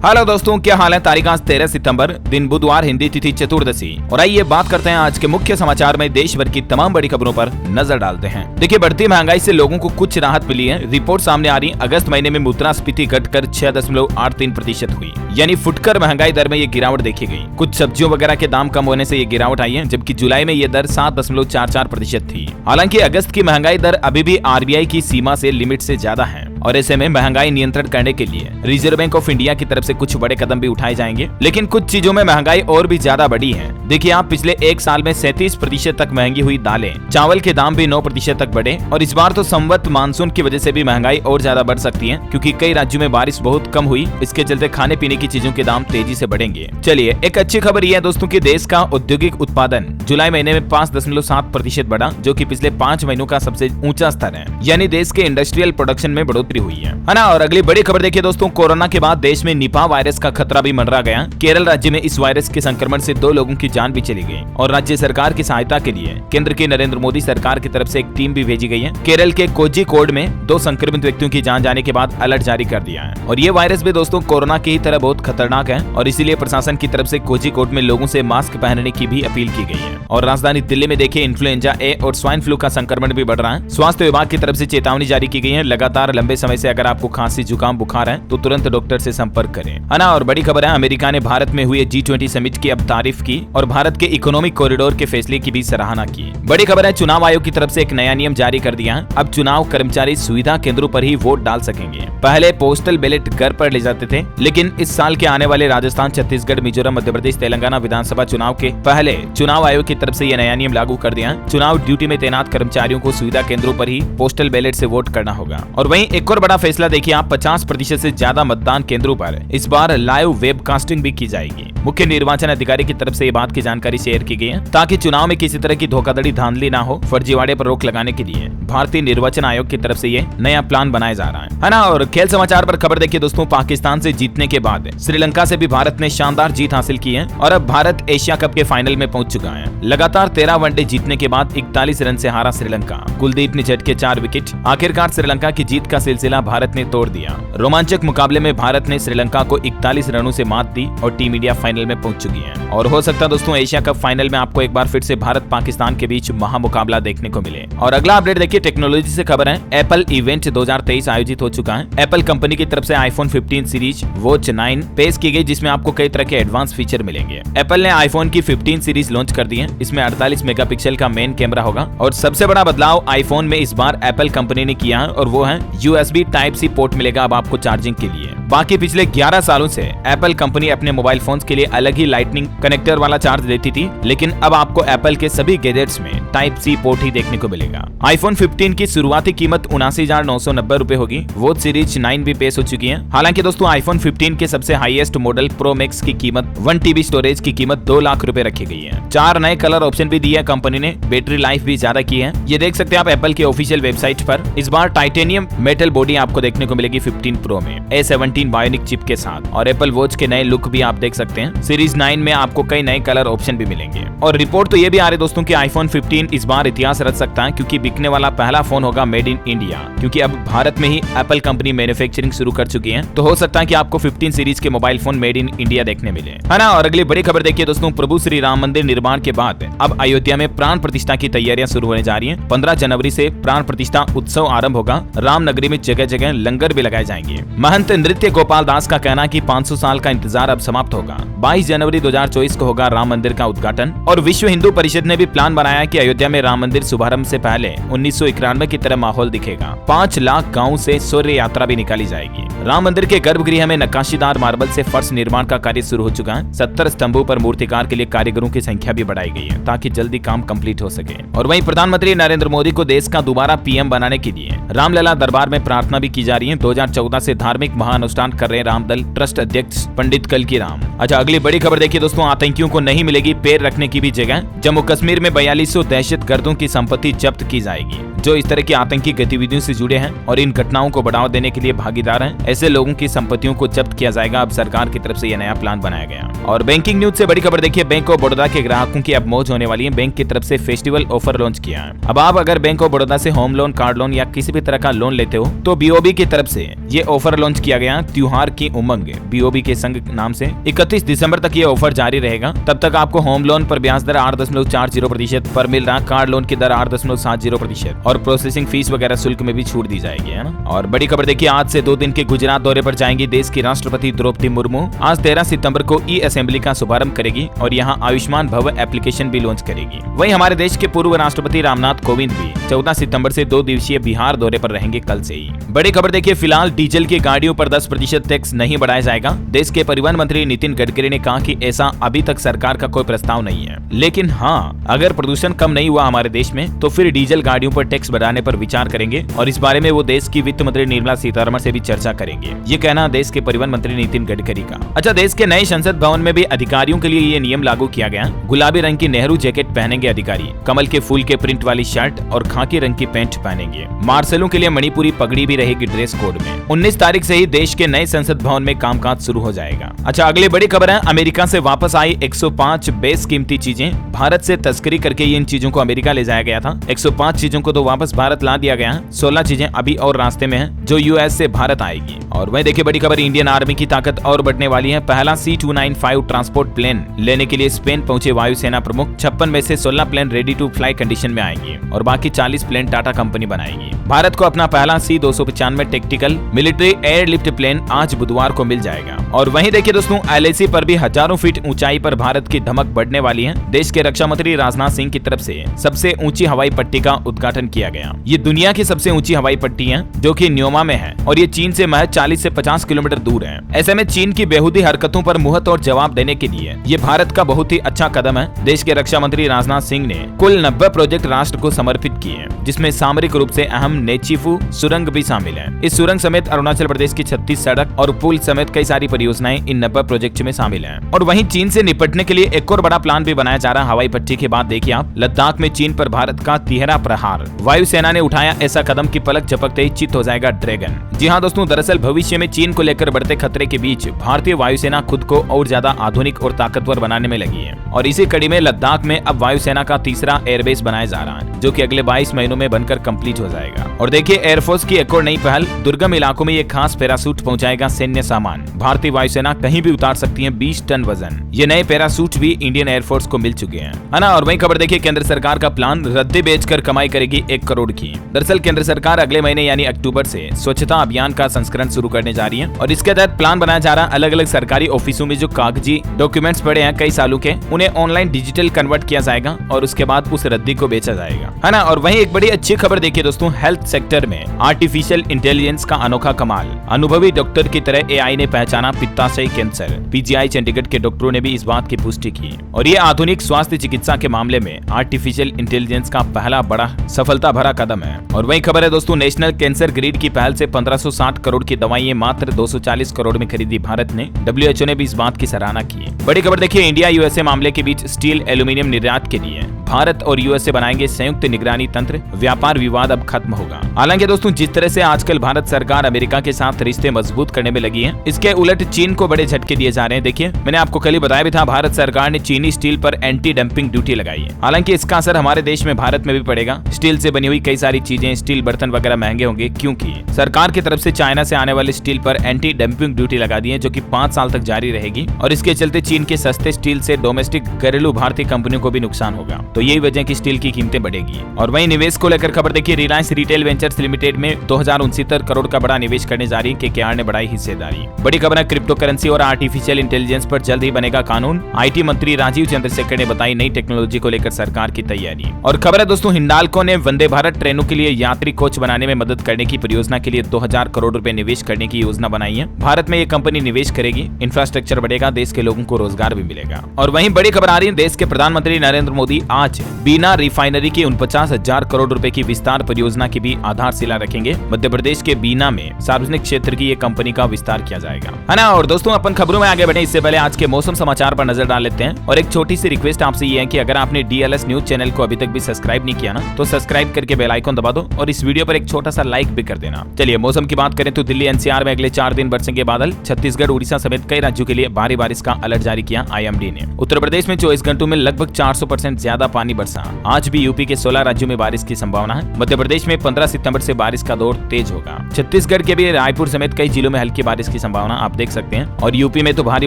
Hello दोस्तों, क्या हाल है। तारीख आज 13 सितंबर, दिन बुधवार, हिंदी तिथि चतुर्दशी। और आइए बात करते हैं आज के मुख्य समाचार में देश भर की तमाम बड़ी खबरों पर नजर डालते हैं। देखिए, बढ़ती महंगाई से लोगों को कुछ राहत मिली है। रिपोर्ट सामने आ रही, अगस्त महीने में मुद्रास्फीति घटकर 6.83% हुई, यानी फुटकर महंगाई दर में ये गिरावट देखी गई। कुछ सब्जियों वगैरह के दाम कम होने से ये गिरावट आई है, जबकि जुलाई में ये दर 7.44% थी। हालांकि अगस्त की महंगाई दर अभी भी आरबीआई की सीमा से लिमिट से ज्यादा है और ऐसे में महंगाई नियंत्रण करने के लिए रिजर्व बैंक ऑफ इंडिया की तरफ से कुछ बड़े कदम भी उठाए जाएंगे। लेकिन कुछ चीजों में महंगाई और भी ज्यादा बढ़ी है। देखिए, आप पिछले एक साल में 37% तक महंगी हुई दालें, चावल के दाम भी 9% तक बढ़े और इस बार तो संवत मानसून की वजह से भी महंगाई और ज्यादा बढ़ सकती है, क्योंकि कई राज्यों में बारिश बहुत कम हुई। इसके चलते खाने पीने की चीजों के दाम तेजी से बढ़ेंगे। चलिए, एक अच्छी खबर यह है दोस्तों कि देश का औद्योगिक उत्पादन जुलाई महीने में 5.7% बढ़ा, जो कि पिछले 5 महीनों का सबसे ऊंचा स्तर है। यानी देश के इंडस्ट्रियल प्रोडक्शन में बढ़ोतरी हुई है ना। और अगली बड़ी खबर देखिए दोस्तों, कोरोना के बाद देश में निपा वायरस का खतरा भी मंडरा गया। केरल राज्य में इस वायरस के संक्रमण से 2 लोगों की जान भी चली गई और राज्य सरकार की सहायता के लिए केंद्र की नरेंद्र मोदी सरकार की तरफ से एक टीम भी भेजी गई है। केरल के कोझिकोड में 2 संक्रमित व्यक्तियों की जान जाने के बाद अलर्ट जारी कर दिया है। और ये वायरस भी दोस्तों कोरोना की ही तरह बहुत खतरनाक है और इसीलिए प्रशासन की तरफ से कोझिकोड में लोगों से मास्क पहनने की भी अपील की गई है। और राजधानी दिल्ली में देखिए, इन्फ्लुएंजा ए और स्वाइन फ्लू का संक्रमण भी बढ़ रहा है। स्वास्थ्य विभाग की तरफ से चेतावनी जारी की गई है। लगातार लंबे समय से अगर आपको खांसी, जुकाम, बुखार है तो तुरंत डॉक्टर से संपर्क करें, है ना। और बड़ी खबर है, अमेरिका ने भारत में हुए G20 समिट की अब तारीफ की और भारत के इकोनॉमिक कॉरिडोर के फैसले की भी सराहना की। बड़ी खबर है, चुनाव आयोग की तरफ से एक नया नियम जारी कर दिया है। अब चुनाव कर्मचारी सुविधा केंद्रों पर ही वोट डाल सकेंगे। पहले पोस्टल बैलेट घर पर ले जाते थे, लेकिन इस साल के आने वाले राजस्थान, छत्तीसगढ़, मिजोरम, मध्य प्रदेश, तेलंगाना विधानसभा चुनाव के पहले चुनाव आयोग की तरफ से यह नया नियम लागू कर दिया है। चुनाव ड्यूटी में तैनात कर्मचारियों को सुविधा केंद्रों पर ही पोस्टल बैलेट से वोट करना होगा। और वहीं एक और बड़ा फैसला देखिए, आप 50% से ज्यादा मतदान केंद्रों पर इस बार लाइव वेबकास्टिंग भी की जाएगी। मुख्य निर्वाचन अधिकारी की तरफ से ये बात की जानकारी शेयर की गई है, ताकि चुनाव में किसी तरह की धोखाधड़ी, धांधली ना हो। फर्जीवाड़े पर रोक लगाने के लिए भारतीय निर्वाचन आयोग की तरफ से ये नया प्लान बनाया जा रहा है ना। और खेल समाचार पर खबर देखिए दोस्तों, पाकिस्तान से जीतने के बाद श्रीलंका से भी भारत ने शानदार जीत हासिल की है और अब भारत एशिया कप के फाइनल में पहुंच चुका है। लगातार 13 वनडे जीतने के बाद 41 रन से हारा श्रीलंका। कुलदीप ने झटके 4 विकेट। आखिरकार श्रीलंका की जीत का सिलसिला भारत ने तोड़ दिया। रोमांचक मुकाबले में भारत ने श्रीलंका को 41 रनों से मात दी और टीम इंडिया फाइनल में पहुंच चुकी है। और हो सकता है दोस्तों एशिया कप फाइनल में आपको एक बार फिर से भारत पाकिस्तान के बीच महामुकाबला देखने को मिले। और अगला अपडेट देखिए, टेक्नोलॉजी से खबर है। एप्पल इवेंट 2023 आयोजित हो चुका है। एप्पल कंपनी की तरफ से आईफोन 15 सीरीज, वॉच 9 पेश की गई, जिसमें आपको कई तरह के एडवांस फीचर मिलेंगे। एप्पल ने आईफोन की 15 सीरीज लॉन्च कर दी है। इसमें 48 मेगापिक्सल का मेन कैमरा होगा और सबसे बड़ा बदलाव आईफोन में इस बार एप्पल कंपनी ने किया है और वो है USB Type-C पोर्ट मिलेगा अब आपको चार्जिंग के लिए। बाकी पिछले 11 सालों से एप्पल कंपनी अपने मोबाइल फोन्स के लिए अलग ही लाइटनिंग कनेक्टर वाला चार्ज देती थी, लेकिन अब आपको एप्पल के सभी गैजेट्स में Type-C पोर्ट ही देखने को मिलेगा। आईफोन 15 की शुरुआती कीमत 79,990 रुपए होगी। वॉच सीरीज 9 भी पेश हो चुकी है। हालांकि दोस्तों आईफोन 15 के सबसे हाईएस्ट मॉडल प्रो मैक्स की कीमत 1 TB स्टोरेज की कीमत 2 लाख रुपए रखी गई है। 4 नए कलर ऑप्शन भी दिए कंपनी ने। बैटरी लाइफ भी ज्यादा की है, ये देख सकते हैं आप एप्पल के ऑफिशियल वेबसाइट पर। इस बार टाइटेनियम मेटल बॉडी आपको देखने को मिलेगी 15 प्रो में A17 बायोनिक चिप के साथ। और एप्पल वॉच के नए लुक भी आप देख सकते हैं। सीरीज 9 में आपको कई नए कलर ऑप्शन भी मिलेंगे। और रिपोर्ट तो ये भी आ रही दोस्तों कि आईफोन 15 इस बार इतिहास रच सकता है, क्योंकि बिकने वाला पहला फोन होगा मेड इन इंडिया, क्योंकि अब भारत में ही एप्पल कंपनी मैन्युफैक्चरिंग शुरू कर चुकी है। तो हो सकता है कि आपको 15 सीरीज के mobile phone made in India देखने मिले, है ना। और अगली बड़ी खबर देखिए दोस्तों, प्रभु श्री राम मंदिर निर्माण के बाद अब अयोध्या में प्राण प्रतिष्ठा की तैयारियां शुरू होने जा रही हैं। 15 जनवरी से प्राण प्रतिष्ठा उत्सव आरंभ होगा। राम नगरी में जगह जगह लंगर भी लगाए जाएंगे। महंत नृत्य गोपाल दास का कहना है कि 500 साल का इंतजार अब समाप्त होगा। 22 जनवरी 2024 को होगा राम मंदिर का उद्घाटन। और विश्व हिंदू परिषद ने भी प्लान बनाया कि अयोध्या में राम मंदिर शुभारंभ से पहले 1991 की तरह माहौल दिखेगा। 5 लाख गाँव से शौर्य यात्रा भी निकाली जाएगी। राम मंदिर के गर्भगृह में नक्काशीदार मार्बल से फर्श निर्माण का कार्य शुरू हो चुका है। 70 स्तंभों पर मूर्तिकार के लिए कारीगरों की संख्या भी बढ़ाई गई है, ताकि जल्दी काम कंप्लीट हो सके। और वहीं प्रधानमंत्री नरेंद्र मोदी को देश का दोबारा PM बनाने के लिए रामलला दरबार में प्रार्थना भी की जा रही है। 2014 से धार्मिक महानुष्ठान कर रहे रामदल ट्रस्ट अध्यक्ष पंडित कल्की राम। अच्छा, अगली बड़ी खबर देखिए दोस्तों, आतंकियों को नहीं मिलेगी पैर रखने की भी जगह। जम्मू कश्मीर में 4200 दहशतगर्दों की संपत्ति जब्त की जाएगी। जो इस तरह की आतंकी गतिविधियों से जुड़े हैं और इन घटनाओं को बढ़ावा देने के लिए भागीदार हैं, ऐसे लोगों की संपत्तियों को जब्त किया जाएगा। अब सरकार की तरफ से यह नया प्लान बनाया गया। और बैंकिंग न्यूज से बड़ी खबर देखिए, बैंक ऑफ बड़ौदा के ग्राहकों की अब मौज होने वाली है। बैंक की तरफ से फेस्टिवल ऑफर लॉन्च किया है। अब आप अगर बैंक ऑफ बड़ौदा से होम लोन, कार लोन या किसी भी तरह का लोन लेते हो तो बीओबी की तरफ से ये ऑफर लॉन्च किया गया। त्योहार की उमंग बीओबी के संग नाम से 31 दिसंबर तक ये ऑफर जारी रहेगा। तब तक आपको होम लोन पर ब्याज दर 8.40% पर मिल रहा, कार लोन की दर 8.70% और प्रोसेसिंग फीस वगैरह शुल्क में भी छूट दी जाएगी, है ना। और बड़ी खबर देखिए, आज से 2 दिन के गुजरात दौरे पर जाएंगी देश की राष्ट्रपति द्रौपदी मुर्मू। आज 13 सितंबर को ई असेंबली का शुभारंभ करेगी और यहाँ आयुष्मान भव एप्लीकेशन भी लॉन्च करेगी। वहीं हमारे देश के पूर्व राष्ट्रपति रामनाथ कोविंद भी 14 सितंबर से 2 दिवसीय बिहार दौरे पर रहेंगे कल से ही। बड़ी खबर देखिए, फिलहाल डीजल की गाड़ियों पर 10% टैक्स नहीं बढ़ाया जाएगा। देश के परिवहन मंत्री नितिन गडकरी ने कहा कि ऐसा अभी तक सरकार का कोई प्रस्ताव नहीं है, लेकिन हाँ, अगर प्रदूषण कम नहीं हुआ हमारे देश में तो फिर डीजल गाड़ियों पर टैक्स बढ़ाने पर विचार करेंगे और इस बारे में वो देश की वित्त मंत्री निर्मला सीतारमण से भी चर्चा करेंगे। ये कहना देश के परिवहन मंत्री नितिन गडकरी का। अच्छा, देश के नए संसद भवन में भी अधिकारियों के लिए ये नियम लागू किया गया। गुलाबी रंग की नेहरू जैकेट पहनेंगे अधिकारी, कमल के फूल के प्रिंट वाली शर्ट और खाकी रंग की पैंट पहनेंगे। मार्शलों के लिए मणिपुरी पगड़ी भी रहेगी ड्रेस कोड में। 19 तारीख से ही देश के नए संसद भवन में कामकाज शुरू हो जाएगा। अच्छा, अगली बड़ी खबर है, अमेरिका से वापस आई 105 बेशकीमती चीजें। भारत से तस्करी करके इन चीजों को अमेरिका ले जाया गया था। 105 चीजों को तो वापस भारत ला दिया गया है। 16 चीजें अभी और रास्ते में हैं जो यूएस से भारत आएगी। और वहीं देखिए, बड़ी खबर, इंडियन आर्मी की ताकत और बढ़ने वाली है। पहला C295 ट्रांसपोर्ट प्लेन लेने के लिए स्पेन पहुंचे वायुसेना प्रमुख। 56 में से 16 plane ready to fly condition में आएंगे और बाकी 40 प्लेन टाटा कंपनी बनाएगी। भारत को अपना पहला C295 tactical military airlift plane आज बुधवार को मिल जाएगा। और वहीं देखिए दोस्तों, LAC पर भी हजारों फीट ऊंचाई पर भारत की धमक बढ़ने वाली है। देश के रक्षा मंत्री राजनाथ सिंह की तरफ से सबसे ऊंची हवाई पट्टी का उद्घाटन किया गया। ये दुनिया की सबसे ऊंची हवाई पट्टी है जो कि न्योमा में है और ये चीन से महज 40 से 50 किलोमीटर दूर है। ऐसे में चीन की बेहूदी हरकतों पर मुंहतोड़ जवाब देने के लिए ये भारत का बहुत ही अच्छा कदम है। देश के रक्षा मंत्री राजनाथ सिंह ने कुल 90 प्रोजेक्ट राष्ट्र को समर्पित किए, जिसमें सामरिक रूप से अहम नेचीफू सुरंग भी शामिल है। इस सुरंग समेत अरुणाचल प्रदेश की 36 सड़क और पुल समेत कई सारी परियोजनाएं इन 90 प्रोजेक्ट में शामिल हैं। और वहीं चीन से निपटने के लिए एक और बड़ा प्लान भी बनाया जा रहा है। हवाई पट्टी के बाद देखिए आप, लद्दाख में चीन पर भारत का तिहरा प्रहार। वायुसेना ने उठाया ऐसा कदम कि पलक झपकते ही चित हो जाएगा ड्रैगन। जी हाँ दोस्तों, दरअसल भविष्य में चीन को लेकर बढ़ते खतरे के बीच भारतीय वायुसेना खुद को और ज्यादा आधुनिक और ताकतवर बनाने में लगी है और इसी कड़ी में लद्दाख में अब वायुसेना का तीसरा एयरबेस बनाया जा रहा है, जो कि अगले 22 महीनों में बनकर कंप्लीट हो जाएगा। और देखिए, एयरफोर्स की एक और नई पहल, दुर्गम इलाकों में ये खास पैरासूट पहुंचाएगा सैन्य सामान। भारतीय वायुसेना कहीं भी उतार सकती है 20 टन वजन। ये नए पैरासूट भी इंडियन एयरफोर्स को मिल चुके हैं, है ना। और वहीं खबर देखिए, केंद्र सरकार का प्लान, रद्दी बेचकर कमाई करेगी 1 करोड़ की। दरअसल केंद्र सरकार अगले महीने यानी अक्टूबर से स्वच्छता अभियान का संस्करण शुरू करने जा रही है और इसके तहत प्लान बनाया जा रहा है। अलग अलग सरकारी ऑफिसों में जो कागजी डॉक्यूमेंट्स पड़े हैं कई सालों के, उन्हें ऑनलाइन डिजिटल कन्वर्ट किया जाएगा और उसके बाद उस रद्दी को बेचा जाएगा, है ना। और वहीं एक बड़ी अच्छी खबर देखिए दोस्तों, हेल्थ सेक्टर में आर्टिफिशियल इंटेलिजेंस का अनोखा कमाल। अनुभवी डॉक्टर की तरह AI ने पहचाना पित्ताशय कैंसर। PGI चंडीगढ़ के डॉक्टरों ने भी इस बात की पुष्टि की और ये आधुनिक स्वास्थ्य चिकित्सा के मामले में आर्टिफिशियल इंटेलिजेंस का पहला बड़ा सफलता भरा कदम है। और वही खबर है दोस्तों, नेशनल कैंसर ग्रिड की पहल से 1560 करोड़ की दवाइयां मात्र 240 करोड़ में खरीदी भारत ने। WHO ने भी इस बात की सराहना की। बड़ी खबर देखिए, इंडिया USA मामले के बीच स्टील एल्यूमिनियम निर्यात के लिए भारत और USA बनाएंगे संयुक्त निगरानी तंत्र। व्यापार विवाद अब खत्म होगा। हालांकि दोस्तों, जिस तरह से आजकल भारत सरकार अमेरिका के साथ रिश्ते मजबूत करने में लगी है, इसके उलट चीन को बड़े झटके दिए जा रहे हैं। देखिए, मैंने आपको कल ही बताया भी था, भारत सरकार ने चीनी स्टील पर एंटी डंपिंग ड्यूटी लगाई है। हालांकि इसका असर हमारे देश में भारत में भी पड़ेगा। स्टील से बनी हुई कई सारी चीजें, स्टील बर्तन वगैरह महंगे होंगे क्योंकि सरकार की तरफ से चाइना से आने वाले स्टील पर एंटी डंपिंग ड्यूटी लगा दी है, जो कि 5 साल तक जारी रहेगी। और इसके चलते चीन के सस्ते स्टील से डोमेस्टिक घरेलू भारतीय कंपनियों को भी नुकसान होगा। तो यही वजह की स्टील की कीमतें बढ़ेगी। और वहीं निवेश को लेकर खबर देखिए, रिलायंस रिटेल वेंचर्स लिमिटेड में 2069 करोड़ का बड़ा निवेश करने जा रही है। KKR ने बढ़ाई हिस्सेदारी। बड़ी खबर है, क्रिप्टो करेंसी और आर्टिफिशियल इंटेलिजेंस पर जल्द ही बनेगा कानून। IT मंत्री राजीव चंद्रशेखर ने बताई नई टेक्नोलॉजी को लेकर सरकार की तैयारी। और खबर है दोस्तों, हिंडाल्को ने वंदे भारत ट्रेनों के लिए यात्री कोच बनाने में मदद करने की परियोजना के लिए 2000 करोड़ रुपए निवेश करने की योजना बनाई है। भारत में ये कंपनी निवेश करेगी, इंफ्रास्ट्रक्चर बढ़ेगा, देश के लोगों को रोजगार भी मिलेगा। और वहीं बड़ी खबर आ रही है, देश के प्रधानमंत्री नरेंद्र मोदी आज आज बीना रिफाइनरी की 49,000 करोड़ रुपए की विस्तार परियोजना की भी आधारशिला रखेंगे। मध्य प्रदेश के बीना में सार्वजनिक क्षेत्र की ये कंपनी का विस्तार किया जाएगा, है ना। और दोस्तों अपन खबरों में आगे बढ़े इससे पहले आज के मौसम समाचार पर नजर डाल लेते हैं। और एक छोटी सी रिक्वेस्ट आपसे ये है कि अगर आपने DLS न्यूज चैनल को अभी तक भी सब्सक्राइब नहीं किया ना, तो सब्सक्राइब करके बेल आइकन दबा दो और इस वीडियो पर एक छोटा सा लाइक भी कर देना। चलिए मौसम की बात करें तो दिल्ली NCR में अगले 4 दिन बरसेंगे बादल। छत्तीसगढ़, उड़ीसा समेत कई राज्यों के लिए भारी बारिश का अलर्ट जारी किया IMD ने। उत्तर प्रदेश में 24 घंटों में लगभग 400% ज्यादा पानी बरसा। आज भी यूपी के 16 राज्यों में बारिश की संभावना है। मध्य प्रदेश में 15 सितंबर से बारिश का दौर तेज होगा। छत्तीसगढ़ के भी रायपुर समेत कई जिलों में हल्की बारिश की संभावना आप देख सकते हैं। और यूपी में तो भारी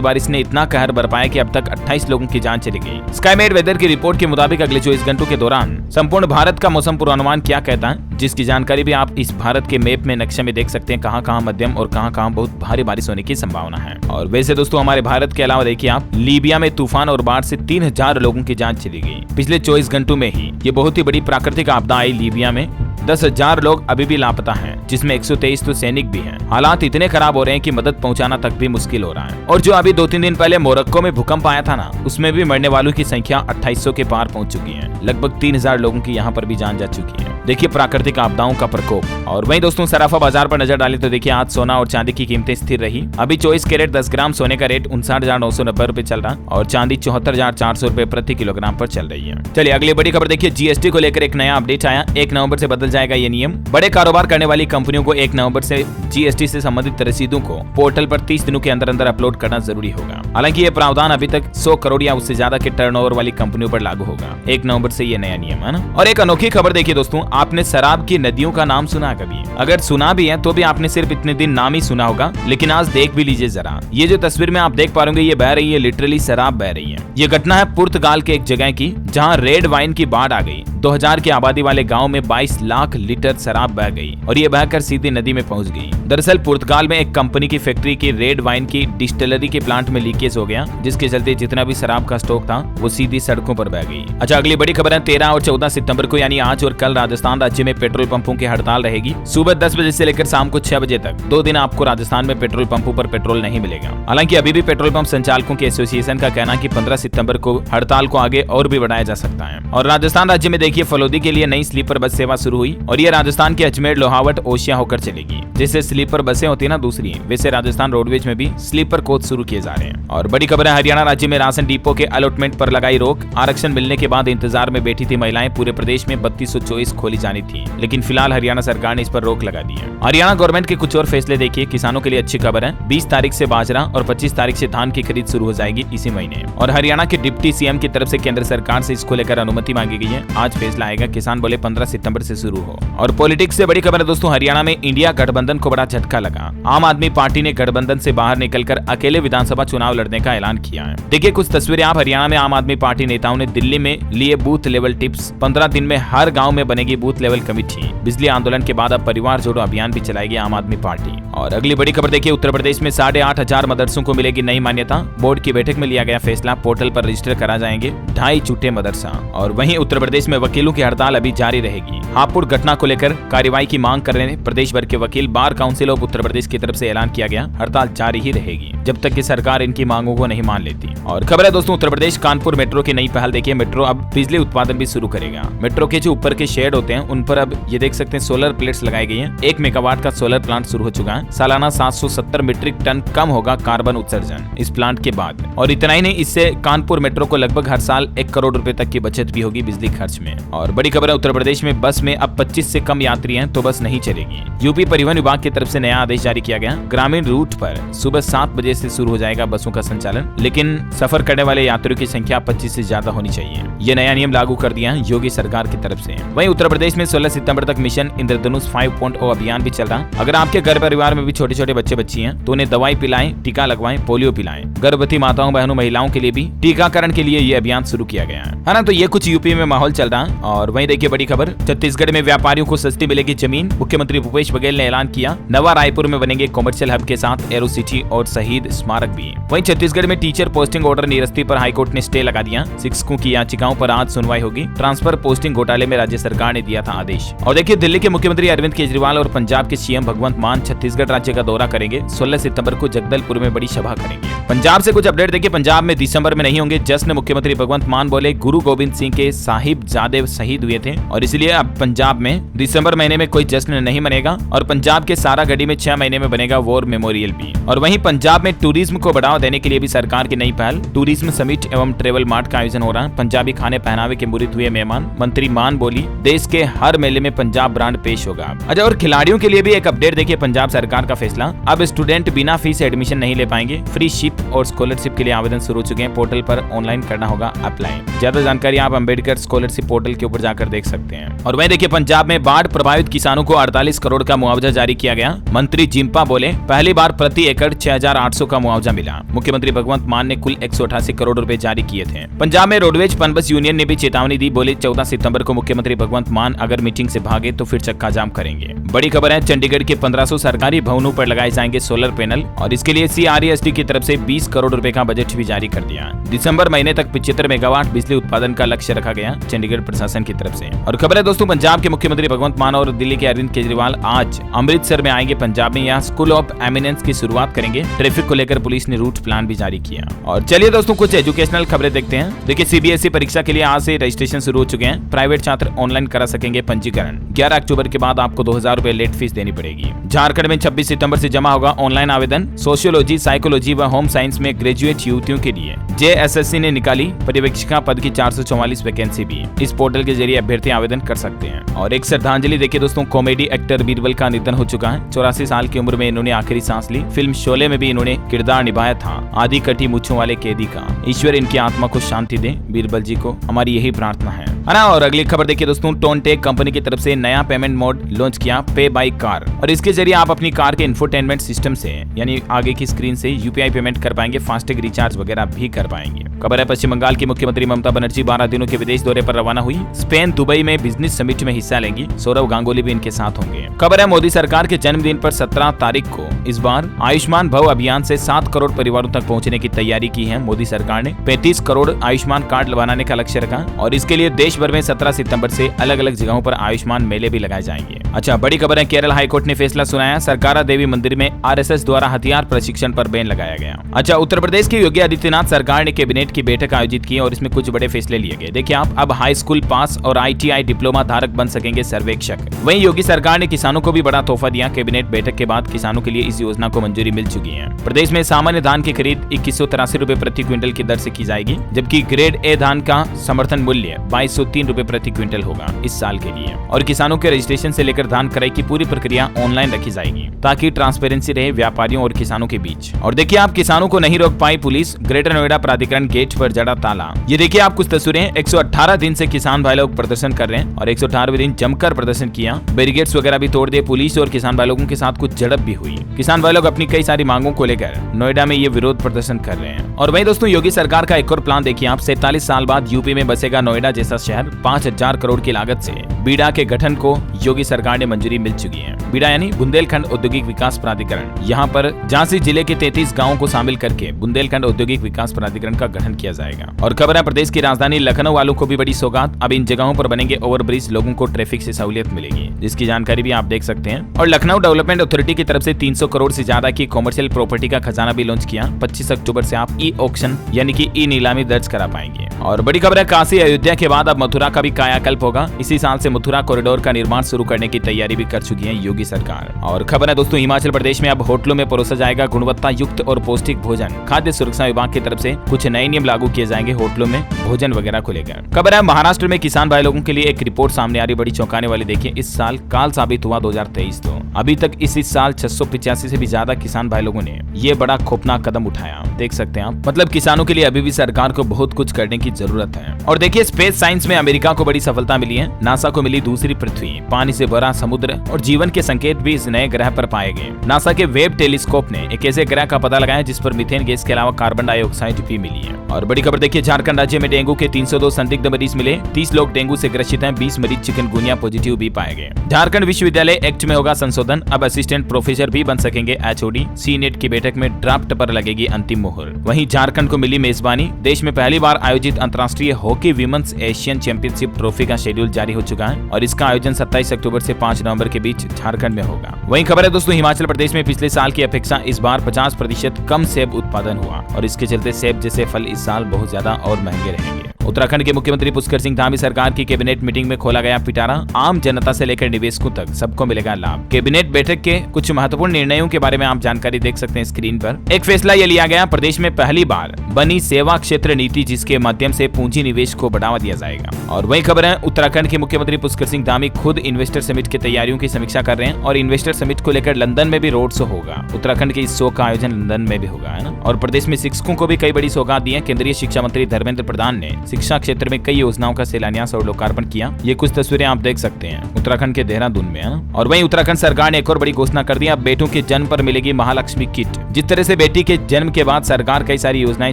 बारिश ने इतना कहर बरपाया कि अब तक 28 लोगों की जान चली गई। स्काईमेट वेदर की रिपोर्ट के मुताबिक अगले 24 घंटों के दौरान संपूर्ण भारत का मौसम पूर्वानुमान क्या कहता है, जिसकी जानकारी भी आप इस भारत के मैप में नक्शे में देख सकते हैं, कहां-कहां मध्यम और कहां-कहां बहुत भारी बारिश होने की संभावना है। और वैसे दोस्तों हमारे भारत के अलावा देखिए आप, लीबिया में तूफान और बाढ़ से 3000 लोगों की जान चली गई पिछले 24 घंटों में ही। ये बहुत ही बड़ी प्राकृतिक आपदा आई लीबिया में। 10,000 लोग अभी भी लापता हैं, जिसमें 123 तो सैनिक भी हैं। हालात इतने खराब हो रहे हैं कि मदद पहुंचाना तक भी मुश्किल हो रहा है। और जो अभी 2-3 दिन पहले मोरक्को में भूकंप आया था ना, उसमें भी मरने वालों की संख्या 2800 के पार पहुंच चुकी है। लगभग 3000 लोगों की यहाँ पर भी जान जा चुकी है। देखिए प्राकृतिक आपदाओं का प्रकोप। और वहीं दोस्तों सराफा बाजार पर नजर डालें तो देखिए आज सोना और चांदी की कीमतें स्थिर रही। अभी 24 कैरेट 10 ग्राम सोने का रेट 59,990 रुपए चल रहा और चांदी 74,400 रुपए प्रति किलोग्राम पर चल रही है। चलिए अगली बड़ी खबर देखिए, GST को लेकर एक नया अपडेट आया। 1 नवंबर से बदल जाएगा ये नियम। बड़े कारोबार करने वाली कंपनियों को 1 नवंबर से GST से संबंधित रसीदों को पोर्टल पर 30 दिनों के अंदर अपलोड करना जरूरी होगा। हालांकि ये प्रावधान अभी तक 100 करोड़ या उससे ज्यादा के टर्नओवर वाली कंपनियों पर लागू होगा। 1 नवंबर से ये नया नियम है ना। और एक अनोखी खबर देखिए दोस्तों, आपने शराब की नदियों का नाम सुना कभी? अगर सुना भी है तो भी आपने सिर्फ इतने दिन नाम ही सुना होगा, लेकिन आज देख भी लीजिए जरा। ये जो तस्वीर में आप देख पा रहे होंगे, ये बह रही है, लिटरली शराब बह रही है। ये घटना है पुर्तगाल के एक जगह की, जहाँ रेड वाइन की बाढ़ आ गई। 2000 की आबादी वाले गांव में 22 लाख लीटर शराब बह गई और ये बहकर सीधी नदी में पहुंच गई। दरअसल पुर्तगाल में एक कंपनी की फैक्ट्री की रेड वाइन की डिस्टिलरी के प्लांट में लीकेज हो गया, जिसके चलते जितना भी शराब का स्टॉक था वो सीधी सड़कों पर बह गई। अच्छा अगली बड़ी खबर है, 13 और 14 सितंबर को यानी आज और कल राजस्थान राज्य में पेट्रोल पंपों की हड़ताल रहेगी। सुबह 10 बजे से लेकर शाम को 6 बजे तक 2 दिन आपको राजस्थान में पेट्रोल पंपों पर पेट्रोल नहीं मिलेगा। हालांकि अभी भी पेट्रोल पंप संचालकों की एसोसिएशन का कहना है कि 15 सितंबर को हड़ताल को आगे और भी बढ़ाया जा सकता है। और राजस्थान राज्य में देखिए फलोदी के लिए नई स्लीपर बस सेवा शुरू हुई और ये राजस्थान के अजमेर, लोहावट, ओशिया होकर चलेगी। जैसे स्लीपर बसें होती है ना दूसरी, वैसे राजस्थान रोडवेज में भी स्लीपर कोच शुरू किए जा रहे हैं। और बड़ी खबर है, हरियाणा राज्य में राशन डिपो के अलॉटमेंट पर लगाई रोक। आरक्षण मिलने के बाद इंतजार में बैठी थी महिलाएं। पूरे प्रदेश में 3224 खोली जानी थी, लेकिन फिलहाल हरियाणा सरकार ने इस पर रोक लगा दी है। हरियाणा गवर्नमेंट के कुछ और फैसले देखिए। किसानों के लिए अच्छी खबर है, 20 तारीख से बाजरा और 25 तारीख से धान की खरीद शुरू हो जाएगी इसी महीने। और हरियाणा के डिप्टी CM की तरफ से केंद्र सरकार से इसको लेकर अनुमति मांगी गई है। आज फैसला आएगा। किसान बोले 15 सितंबर से शुरू हो। और पॉलिटिक्स से बड़ी खबर है दोस्तों, हरियाणा में इंडिया गठबंधन को बड़ा झटका लगा। आम आदमी पार्टी ने गठबंधन से बाहर निकलकर अकेले विधानसभा चुनाव लड़ने का ऐलान किया है। देखिए कुछ तस्वीरें आप, हरियाणा में आम आदमी पार्टी नेताओं ने दिल्ली में लिए बूथ लेवल टिप्स। 15 दिन में हर गाँव में बनेगी बूथ लेवल कमेटी। बिजली आंदोलन के बाद अब परिवार जोड़ो अभियान भी चलाएगी आम आदमी पार्टी। और अगली बड़ी खबर देखिए, उत्तर प्रदेश में 8,500 मदरसों को मिलेगी नई मान्यता। बोर्ड की बैठक में लिया गया फैसला, पोर्टल पर रजिस्टर करा जाएंगे 2.5 छूटे मदरसा। और वहीं उत्तर प्रदेश में वकीलों की हड़ताल अभी जारी रहेगी। हापुड़ घटना को लेकर कार्रवाई की मांग कर रहे प्रदेश भर के वकील। Bar council of Uttar Pradesh की तरफ से ऐलान किया गया, हड़ताल जारी ही रहेगी जब तक कि सरकार इनकी मांगों को नहीं मान लेती। और खबर है दोस्तों, उत्तर प्रदेश कानपुर मेट्रो की नई पहल देखिए। मेट्रो अब बिजली उत्पादन भी शुरू करेगा। मेट्रो के जो ऊपर के शेड होते हैं उन पर अब ये देख सकते हैं सोलर प्लेट्स लगाई गई हैं। 1 मेगावाट का सोलर प्लांट शुरू हो चुका है। सालाना 770 मीट्रिक टन कम होगा कार्बन उत्सर्जन इस प्लांट के बाद। और इतना ही नहीं, इससे कानपुर मेट्रो को लगभग हर साल 1 करोड़ रुपए तक की बचत भी होगी बिजली खर्च में। और बड़ी खबर है, उत्तर प्रदेश में बस में अब 25 से कम यात्री हैं तो बस नहीं चलेगी। यूपी परिवहन विभाग की तरफ से नया आदेश जारी किया गया। ग्रामीण रूट पर सुबह 7 बजे से शुरू हो जाएगा बसों का संचालन, लेकिन सफर करने वाले यात्रियों की संख्या 25 से ज्यादा होनी चाहिए। ये नया नियम लागू कर दिया है योगी सरकार की तरफ से। वहीं उत्तर प्रदेश में 16 सितंबर तक मिशन इंद्रधनुष 5.0 अभियान भी चल रहा है। अगर आपके घर परिवार में भी छोटे छोटे बच्चे बच्ची हैं तो उन्हें दवाई पिलाएं, टीका लगवाएं, पोलियो पिलाएं। गर्भवती माताओं, बहनों, महिलाओं के लिए भी टीकाकरण के लिए ये अभियान शुरू किया गया है ना। तो ये कुछ यूपी में माहौल चल रहा है। और वहीं देखिए बड़ी खबर, छत्तीसगढ़ में व्यापारियों को सस्ती मिलेगी जमीन। मुख्यमंत्री भूपेश बघेल ने ऐलान किया। नवा रायपुर में बनेंगे कॉमर्शियल हब के साथ एरो सिटी और शहीद स्मारक भी। वहीं छत्तीसगढ़ में टीचर पोस्टिंग ऑर्डर निरस्ती पर हाईकोर्ट ने स्टे लगा दिया। शिक्षकों की याचिकाओं पर आज सुनवाई होगी। ट्रांसफर पोस्टिंग घोटाले में राज्य सरकार ने दिया था आदेश। और देखिए दिल्ली के मुख्यमंत्री अरविंद केजरीवाल और पंजाब के CM भगवंत मान छत्तीसगढ़ राज्य का दौरा करेंगे। 16 सितंबर को जगदलपुर में बड़ी सभा करेंगे। पंजाब से कुछ अपडेट देखिए। पंजाब में दिसंबर में नहीं होंगे जश्न, मुख्यमंत्री भगवंत मान बोले गुरु गोविंद सिंह के साहिबजादे शहीद हुए थे और इसलिए अब पंजाब में दिसंबर महीने में कोई जश्न नहीं मनेगा और पंजाब के सारागढ़ी में 6 महीने में बनेगा वॉर मेमोरियल भी। और वहीं पंजाब में टूरिज्म को बढ़ावा देने के लिए भी सरकार की नई पहल, टूरिज्म समिट एवं ट्रेवल मार्ट का आयोजन हो रहा है। पंजाबी खाने पहनावे के मुरीद हुए मेहमान, मंत्री मान बोली देश के हर मेले में पंजाब ब्रांड पेश होगा। अच्छा, और खिलाड़ियों के लिए भी एक अपडेट देखिए। पंजाब सरकार का फैसला, अब स्टूडेंट बिना फीस एडमिशन नहीं ले पाएंगे। फ्री शिप और स्कॉलरशिप के लिए आवेदन शुरू हो चुके हैं, पोर्टल पर ऑनलाइन करना होगा अप्लाई। ज्यादा जानकारी आप अम्बेडकर स्कॉलरशिप पोर्टल के ऊपर जाकर देख सकते हैं। और वहीं देखिए पंजाब में बाढ़ प्रभावित किसानों को 48 करोड़ का मुआवजा जारी किया गया। मंत्री जिम्पा बोले पहली बार प्रति एकड़ 6,800 का मुआवजा मिला। मुख्यमंत्री भगवंत मान ने कुल 188 करोड़ रुपए जारी किए थे। पंजाब में रोडवेज पनबस यूनियन ने भी चेतावनी दी, बोले 14 सितंबर को मुख्यमंत्री भगवंत मान अगर मीटिंग से भागे तो फिर चक्का जाम करेंगे। बड़ी खबर है, चंडीगढ़ के 1500 सरकारी भवनों पर लगाए जाएंगे सोलर पैनल और इसके लिए CREST की तरफ से 20 करोड़ रुपए का बजट भी जारी कर दिया। दिसंबर महीने तक 75 मेगावाट बिजली उत्पादन का लक्ष्य रखा गया चंडीगढ़ प्रशासन की तरफ से। और खबर है दोस्तों, पंजाब के मुख्यमंत्री भगवंत मान और दिल्ली के अरविंद केजरीवाल आज अमृतसर में आएंगे। पंजाब में यहाँ स्कूल ऑफ एमिनेंस की शुरुआत करेंगे। ट्रैफिक को लेकर पुलिस ने रूट प्लान भी जारी किया। और चलिए दोस्तों कुछ एजुकेशनल खबरें देखते हैं। देखिए CBSE परीक्षा के लिए आज से रजिस्ट्रेशन शुरू हो चुके हैं। प्राइवेट छात्र ऑनलाइन करा सकेंगे पंजीकरण। 11 अक्टूबर के बाद आपको 2000 रुपए लेट फीस देनी पड़ेगी। झारखंड में 26 सितंबर से जमा होगा ऑनलाइन आवेदन। सोशियोलॉजी, साइकोलॉजी व होम साइंस में ग्रेजुएट युवतियों के लिए JSSC ने निकाली पर्यवेक्षिका पद की 444 वैकेंसी भी। इस पोर्टल के जरिए अभ्यर्थी आवेदन कर सकते हैं। और एक श्रद्धांजलि देखिए दोस्तों, कॉमेडी एक्टर बीरबल का निधन हो चुका है। 84 साल की उम्र में इन्होंने आखिरी सांस ली। फिल्म शोले में भी इन्होंने किरदार निभाया था आधी कटी मूंछों वाले कैदी का। ईश्वर इनकी आत्मा को शांति दे, बीरबल जी को हमारी यही प्रार्थना है ना। और अगली खबर देखिए दोस्तों, टोनटेक कंपनी की तरफ से नया पेमेंट मोड लॉन्च किया, पे बाय कार। और इसके जरिए आप अपनी कार के इंफोटेनमेंट सिस्टम से यानी आगे की स्क्रीन से UPI पेमेंट कर पाएंगे, फास्टैग रिचार्ज वगैरह भी कर पाएंगे। खबर है, पश्चिम बंगाल की मुख्यमंत्री ममता बनर्जी 12 दिनों के विदेश दौरे पर रवाना हुई। स्पेन, दुबई में बिजनेस समिट में हिस्सा लेंगी। सौरव गांगुली भी इनके साथ होंगे। खबर है, मोदी सरकार के जन्मदिन पर 17 तारीख को इस बार आयुष्मान भव अभियान से 7 करोड़ परिवारों तक पहुंचने की तैयारी की है। मोदी सरकार ने 35 करोड़ आयुष्मान कार्ड बनाने का लक्ष्य रखा और इसके लिए देश भर में 17 सितंबर से अलग अलग जगहों पर आयुष्मान मेले भी लगाए जाएंगे। अच्छा, बड़ी खबर है, केरल हाईकोर्ट ने फैसला सुनाया। सरकारा देवी मंदिर में RSS द्वारा हथियार प्रशिक्षण पर बैन लगाया गया। अच्छा, उत्तर प्रदेश की योगी आदित्यनाथ सरकार ने कैबिनेट की बैठक आयोजित की और इसमें कुछ बड़े फैसले लिए गए। देखिए आप, अब हाई स्कूल पास और ITI डिप्लोमा धारक बन सकेंगे सर्वेक्षक। वहीं योगी सरकार ने किसानों को भी बड़ा तोहफा दिया। कैबिनेट बैठक के बाद किसानों के लिए इस योजना को मंजूरी मिल चुकी है। प्रदेश में सामान्य धान की खरीद 2183 रुपए प्रति क्विंटल की दर से की जाएगी, जबकि ग्रेड A धान का समर्थन मूल्य 2203 रुपए प्रति क्विंटल होगा इस साल के लिए। और किसानों के रजिस्ट्रेशन से लेकर धान क्रय की पूरी प्रक्रिया ऑनलाइन रखी जाएगी ताकि ट्रांसपेरेंसी रहे व्यापारियों और किसानों के बीच। और देखिए आप, किसानों को नहीं रोक पाई पुलिस, ग्रेटर नोएडा प्राधिकरण गेट पर जड़ा ताला। ये देखिए आप कुछ तस्वीरें, 118 दिन से किसान भाई लोग प्रदर्शन कर रहे हैं और 118वें दिन जमकर प्रदर्शन किया। बैरिकेड्स वगैरह भी तोड़ दिए पुलिस और किसान भाई लोगों के साथ कुछ झड़प भी हुई। किसान भाई लोग अपनी कई सारी मांगों को लेकर नोएडा में ये विरोध प्रदर्शन कर रहे हैं। और वहीं दोस्तों, योगी सरकार का एक और प्लान देखिए आप, 47 साल बाद यूपी में बसेगा नोएडा जैसा शहर। 5000 करोड़ की लागत से बीडा के गठन को योगी सरकार ने मंजूरी मिल चुकी है। बीडा यानी बुंदेलखंड औद्योगिक विकास प्राधिकरण। यहाँ पर झांसी जिले के 33 गाँवों को शामिल करके बुंदेलखंड औद्योगिक विकास प्राधिकरण का गठन किया जाएगा। और खबर है, प्रदेश की राजधानी लखनऊ वालों को भी बड़ी सौगात, अब इन जगहों पर बनेंगे ओवरब्रिज, लोगों को ट्रैफिक से सहूलियत मिलेगी, जिसकी जानकारी भी आप देख सकते हैं। और लखनऊ डेवलपमेंट अथॉरिटी की तरफ से 300 करोड़ से ज्यादा की कॉमर्शियल प्रॉपर्टी का खजाना भी लॉन्च किया। 25 अक्टूबर से आप ई-ऑक्शन यानी कि ई-नीलामी दर्ज करा पाएंगे। और बड़ी खबर है, काशी अयोध्या के बाद अब मथुरा का भी कायाकल्प होगा। इसी साल से मथुरा कॉरिडोर का निर्माण शुरू करने की तैयारी भी कर चुकी है योगी सरकार। और खबर है दोस्तों, हिमाचल प्रदेश में अब होटलों में परोसा जाएगा गुणवत्ता युक्त और पौष्टिक भोजन। खाद्य सुरक्षा विभाग की तरफ से कुछ नए नियम लागू किए जाएंगे होटलों में भोजन वगैरह को लेकर। खबर है, महाराष्ट्र में किसान भाई लोगों के लिए एक रिपोर्ट सामने आ रही, बड़ी चौंकाने वाली। देखिए, इस साल काल साबित हुआ 2023 तो अभी तक इस साल 685 से भी ज्यादा किसान भाई लोगों ने ये बड़ा खौफनाक कदम उठाया। देख सकते हैं आप, मतलब किसानों के लिए अभी भी सरकार को बहुत कुछ करने की जरूरत है। और देखिए, स्पेस साइंस में अमेरिका को बड़ी सफलता मिली है। नासा को मिली दूसरी पृथ्वी, पानी से भरा समुद्र और जीवन के संकेत भी इस नए ग्रह पर पाए गए। नासा के वेब टेलीस्कोप ने एक ऐसे ग्रह का पता लगाया जिस पर मीथेन गैस के अलावा कार्बन डाइऑक्साइड भी भी मिली है। और बड़ी खबर देखिए, झारखंड राज्य में डेंगू के 302 संदिग्ध मरीज मिले, 30 लोग डेंगू से ग्रसित हैं, 20 मरीज चिकनगुनिया पॉजिटिव भी पाए गए। झारखंड विश्वविद्यालय एक्ट में होगा संशोधन, अब असिस्टेंट प्रोफेसर भी बन सकेंगे एचओडी। सीनेट की बैठक में ड्राफ्ट पर लगेगी अंतिम मुहर। वहीं झारखंड को मिली मेजबानी, देश में पहली बार आयोजित अंतर्राष्ट्रीय hockey women's Asian championship trophy का शेड्यूल जारी हो चुका है और इसका आयोजन 27 अक्टूबर से 5 नवंबर के बीच झारखंड में होगा। वहीं खबर है दोस्तों, हिमाचल प्रदेश में पिछले साल की अपेक्षा इस बार 50% कम सेब उत्पादन हुआ और इसके चलते सेब जैसे फल इस साल बहुत ज्यादा और महंगे रहेंगे। उत्तराखंड के मुख्यमंत्री पुष्कर सिंह धामी सरकार की कैबिनेट मीटिंग में खोला गया पिटारा, आम जनता से लेकर निवेशकों तक सबको मिलेगा लाभ। कैबिनेट बैठक के कुछ महत्वपूर्ण निर्णयों के बारे में आप जानकारी देख सकते हैं स्क्रीन पर। एक फैसला ये लिया गया, प्रदेश में पहली बार बनी सेवा क्षेत्र नीति जिसके माध्यम से पूंजी निवेश को बढ़ावा दिया जाएगा। और वही खबर है, उत्तराखंड के मुख्यमंत्री पुष्कर सिंह धामी खुद इन्वेस्टर समिट की तैयारियों की समीक्षा कर रहे हैं और इन्वेस्टर समिट को लेकर लंदन में भी रोड शो होगा। उत्तराखंड के इस शो का आयोजन लंदन में भी होगा, है ना। और प्रदेश में शिक्षकों को भी कई बड़ी सौगात दी है। केंद्रीय शिक्षा मंत्री धर्मेंद्र प्रधान ने शिक्षा क्षेत्र में कई योजनाओं का शिलान्यास और लोकार्पण किया। ये कुछ तस्वीरें आप देख सकते हैं उत्तराखंड के देहरादून में, है ना। और वहीं उत्तराखंड सरकार ने एक और बड़ी घोषणा कर दी, अब बेटों के जन्म पर मिलेगी महालक्ष्मी किट। जिस तरह से बेटी के जन्म के बाद सरकार कई सारी योजनाएं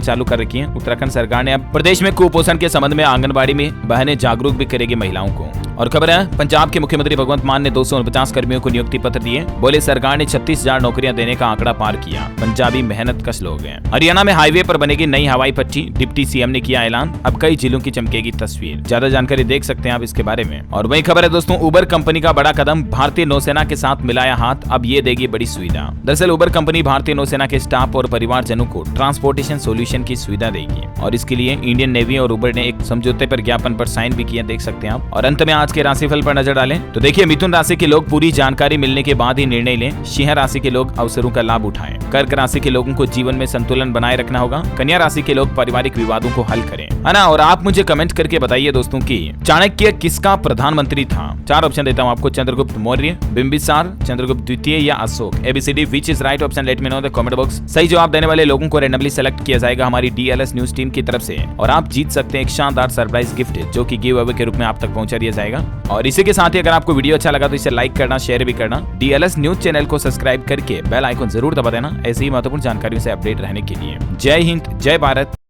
चालू कर रखी है, उत्तराखंड सरकार ने अब प्रदेश में कुपोषण के संबंध में आंगनबाड़ी में बहनें जागरूक भी करेगी महिलाओं को। और खबर है, पंजाब के मुख्यमंत्री भगवंत मान ने 249 कर्मियों को नियुक्ति पत्र दिए, बोले सरकार ने 36,000 नौकरियां देने का आंकड़ा पार किया, पंजाबी मेहनत कश लोग हैं। हरियाणा में हाईवे पर बनेगी नई हवाई पट्टी, डिप्टी सीएम ने किया ऐलान, अब कई जिलों की चमकेगी तस्वीर। ज्यादा जानकारी देख सकते हैं आप इसके बारे में। और वही खबर है दोस्तों, उबर कंपनी का बड़ा कदम, भारतीय नौसेना के साथ मिलाया हाथ, अब ये देगी बड़ी सुविधा। दरअसल उबर कंपनी भारतीय नौसेना के स्टाफ और परिवारजनों को ट्रांसपोर्टेशन सोल्यूशन की सुविधा देगी और इसके लिए इंडियन नेवी और उबर ने एक समझौते पर ज्ञापन पर साइन भी किया, देख सकते हैं आप। और अंत में आज के राशिफल पर नजर डालें तो देखिए, मिथुन राशि के लोग पूरी जानकारी मिलने के बाद ही निर्णय लें। सिंह राशि के लोग अवसरों का लाभ उठाएं। कर्क राशि के लोगों को जीवन में संतुलन बनाए रखना होगा। कन्या राशि के लोग पारिवारिक विवादों को हल करें, है ना। और आप मुझे कमेंट करके बताइए दोस्तों कि चाणक्य किसका प्रधानमंत्री था। 4 ऑप्शन देता हूं आपको, चंद्रगुप्त मौर्य, बिंबिसार, चंद्रगुप्त द्वितीय या Ashok. ABCD which is right option, let me know in the comment box. सही जवाब देने वाले लोगों को रैंडमली सेलेक्ट किया जाएगा हमारी DLS न्यूज टीम की तरफ से और आप जीत सकते हैं एक शानदार सरप्राइज गिफ्ट जो कि गिव अवे के रूप में आप तक पहुंचा दिया जाएगा। और इसी के साथ ही अगर आपको वीडियो अच्छा लगा तो इसे लाइक करना, शेयर भी करना। DLS न्यूज चैनल को सब्सक्राइब करके बेल आइकन जरूर दबा देना ऐसी ही महत्वपूर्ण जानकारियों से अपडेट रहने के लिए। जय हिंद, जय भारत।